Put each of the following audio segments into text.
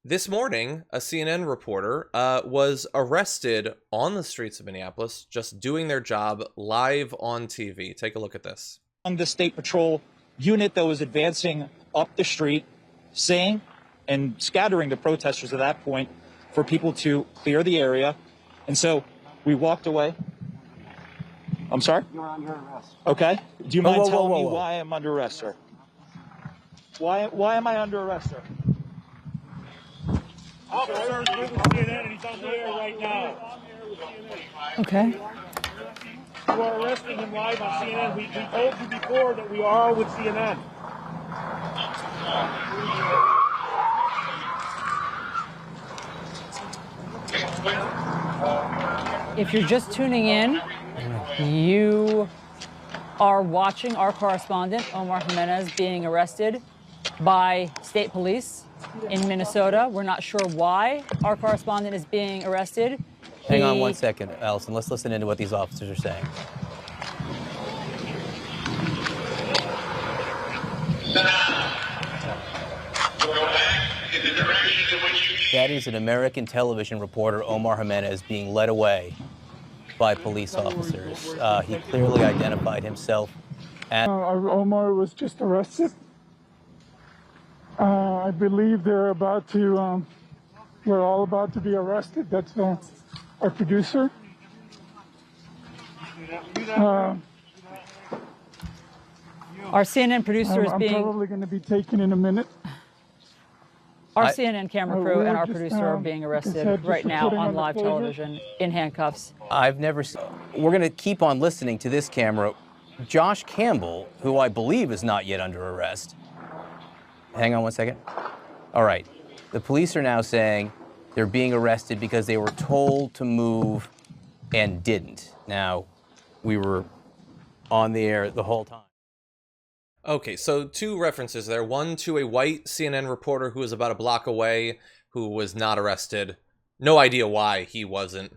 This morning, a CNN reporter was arrested on the streets of Minneapolis, just doing their job live on TV. Take a look at this. The State Patrol unit that was advancing up the street, saying and scattering the protesters at that point for people to clear the area. And so we walked away. I'm sorry? You're under arrest. Okay. Do you mind telling me why I'm under arrest, sir? Why am I under arrest, sir? Officer's with CNN and he's on the air right now. Okay. You are arresting him live on CNN. We told you before that we are with CNN. If you're just tuning in, you are watching our correspondent, Omar Jimenez, being arrested by state police in Minnesota. We're not sure why our correspondent is being arrested. Hang on one second, Allison. Let's listen into what these officers are saying. That is an American television reporter, Omar Jimenez, being led away by police officers. He clearly identified himself as... Omar was just arrested. I believe they're about to, we're all about to be arrested. That's our producer. Our CNN producer is I'm being... probably going to be taken in a minute. Our CNN camera crew we and were our just, producer are being arrested right now on live television in handcuffs. I've never seen... We're going to keep on listening to this camera. Josh Campbell, who I believe is not yet under arrest. Hang on one second. All right. The police are now saying they're being arrested because they were told to move and didn't. Now, we were on the air the whole time. Okay, so two references there. One to a white CNN reporter who was about a block away, who was not arrested. No idea why he wasn't,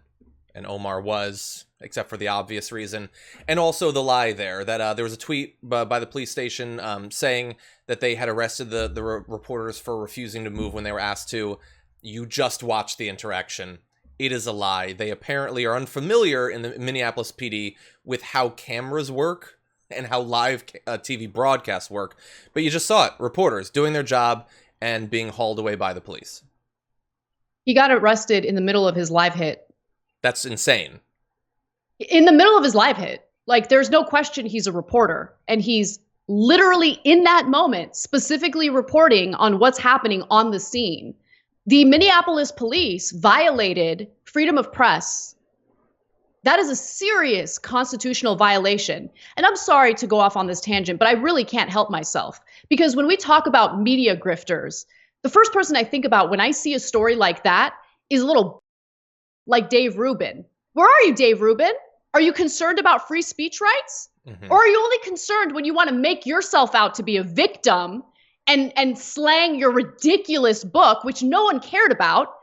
and Omar was, except for the obvious reason. And also the lie there, that there was a tweet by the police station saying that they had arrested the reporters for refusing to move when they were asked to. You just watched the interaction. It is a lie. They apparently are unfamiliar in the Minneapolis PD with how cameras work and how live TV broadcasts work. But you just saw it. Reporters doing their job and being hauled away by the police. He got arrested in the middle of his live hit. That's insane. In the middle of his live hit. Like, there's no question he's a reporter. And he's literally in that moment specifically reporting on what's happening on the scene. The Minneapolis police violated freedom of press. That is a serious constitutional violation. And I'm sorry to go off on this tangent, but I really can't help myself. Because when we talk about media grifters, the first person I think about when I see a story like that is a little like Dave Rubin. Where are you, Dave Rubin? Are you concerned about free speech rights? Mm-hmm. Or are you only concerned when you want to make yourself out to be a victim and slang your ridiculous book, which no one cared about?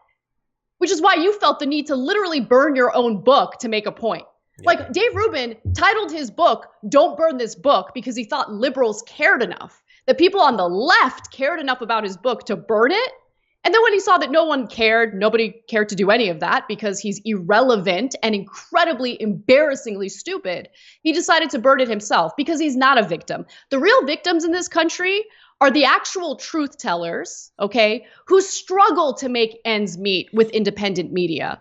Which is why you felt the need to literally burn your own book to make a point. Yeah. Like, Dave Rubin titled his book, "Don't Burn This Book," because he thought liberals cared enough, that people on the left cared enough about his book to burn it. And then when he saw that no one cared, nobody cared to do any of that because he's irrelevant and incredibly embarrassingly stupid, he decided to burn it himself because he's not a victim. The real victims in this country are the actual truth tellers, okay, who struggle to make ends meet with independent media.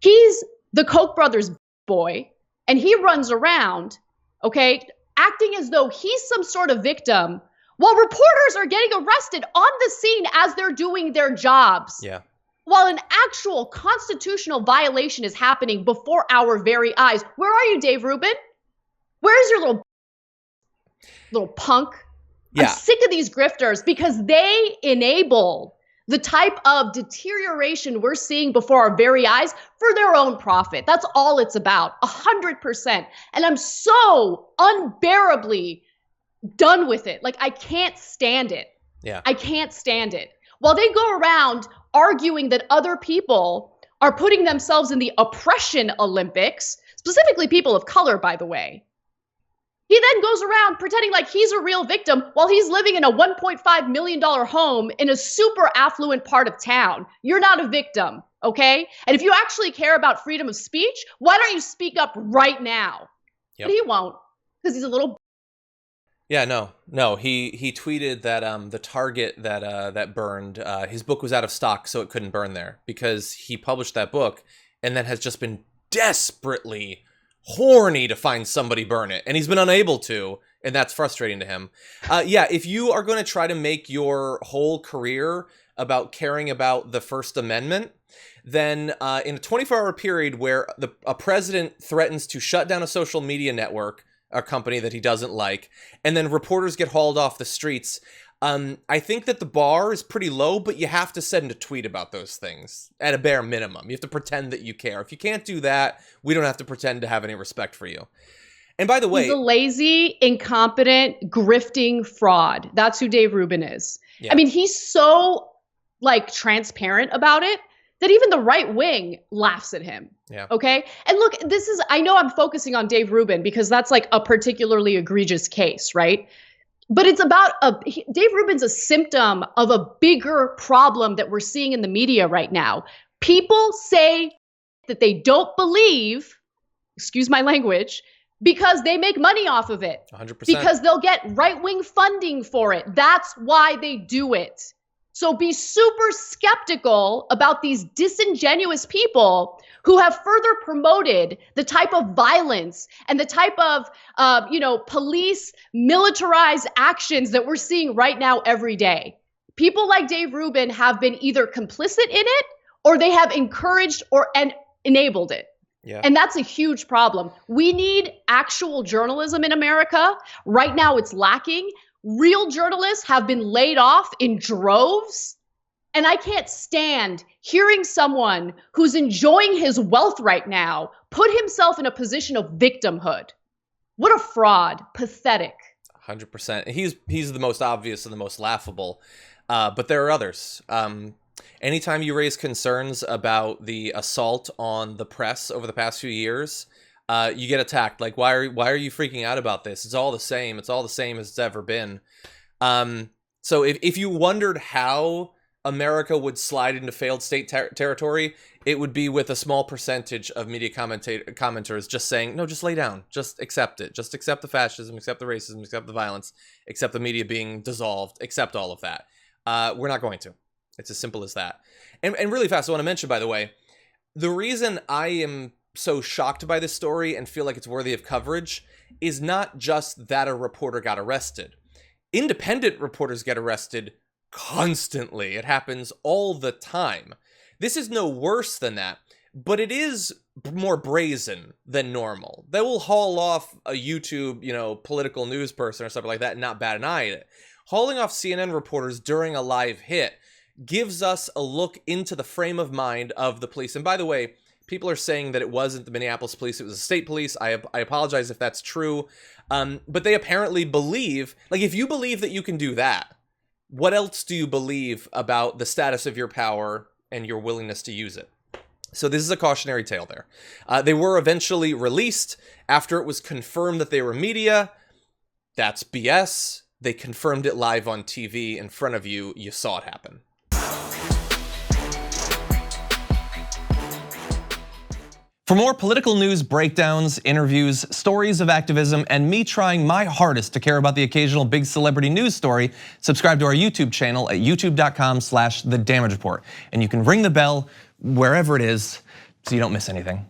He's the Koch brothers boy, and he runs around, okay, acting as though he's some sort of victim while reporters are getting arrested on the scene as they're doing their jobs. Yeah. While an actual constitutional violation is happening before our very eyes. Where are you, Dave Rubin? Where's your little punk? Yeah. I'm sick of these grifters because they enable the type of deterioration we're seeing before our very eyes for their own profit. That's all it's about, 100%. And I'm so unbearably done with it. Like, I can't stand it. Yeah. I can't stand it. While they go around arguing that other people are putting themselves in the oppression Olympics, specifically people of color, by the way. He then goes around pretending like he's a real victim while he's living in a $1.5 million home in a super affluent part of town. You're not a victim, okay? And if you actually care about freedom of speech, why don't you speak up right now? Yep. But he won't, because he's a little... Yeah, no. He tweeted that the Target that burned, his book was out of stock, so it couldn't burn there, because he published that book and then has just been desperately horny to find somebody burn it, and he's been unable to, and that's frustrating to him. Yeah, if you are going to try to make your whole career about caring about the First Amendment, then in a 24-hour period where a president threatens to shut down a social media network, a company that he doesn't like, and then reporters get hauled off the streets, I think that the bar is pretty low, but you have to send a tweet about those things at a bare minimum. You have to pretend that you care. If you can't do that, we don't have to pretend to have any respect for you. And by the way, he's a lazy, incompetent, grifting fraud. That's who Dave Rubin is. Yeah. I mean, he's so transparent about it that even the right wing laughs at him. Yeah. Okay. And look, I know I'm focusing on Dave Rubin because that's like a particularly egregious case, right? But it's about Dave Rubin's a symptom of a bigger problem that we're seeing in the media right now. People say that they don't believe, excuse my language, because they make money off of it. 100%. Because they'll get right-wing funding for it. That's why they do it. So be super skeptical about these disingenuous people who have further promoted the type of violence and the type of, police militarized actions that we're seeing right now every day. People like Dave Rubin have been either complicit in it or they have encouraged and enabled it. Yeah. And that's a huge problem. We need actual journalism in America. Right now it's lacking. Real journalists have been laid off in droves. And I can't stand hearing someone who's enjoying his wealth right now put himself in a position of victimhood. What a fraud. Pathetic. 100%. He's the most obvious and the most laughable. But there are others. Anytime you raise concerns about the assault on the press over the past few years, you get attacked. Like, why are you freaking out about this? It's all the same. It's all the same as it's ever been. So if you wondered how America would slide into failed state territory, it would be with a small percentage of media commenters just saying, no, just lay down. Just accept it. Just accept the fascism, accept the racism, accept the violence, accept the media being dissolved, accept all of that. We're not going to. It's as simple as that. And really fast, I want to mention, by the way, the reason I am so shocked by this story and feel like it's worthy of coverage is not just that a reporter got arrested. Independent reporters get arrested constantly. It happens all the time. This is no worse than that, but it is more brazen than normal. They will haul off a YouTube, political news person or something like that and not bat an eye at it. Hauling off CNN reporters during a live hit gives us a look into the frame of mind of the police. And by the way, people are saying that it wasn't the Minneapolis police, it was the state police. I apologize if that's true. But they apparently believe, if you believe that you can do that, what else do you believe about the status of your power and your willingness to use it? So this is a cautionary tale there. They were eventually released after it was confirmed that they were media. That's BS. They confirmed it live on TV in front of you. You saw it happen. For more political news breakdowns, interviews, stories of activism, and me trying my hardest to care about the occasional big celebrity news story, subscribe to our YouTube channel at youtube.com/The Damage Report. And you can ring the bell wherever it is so you don't miss anything.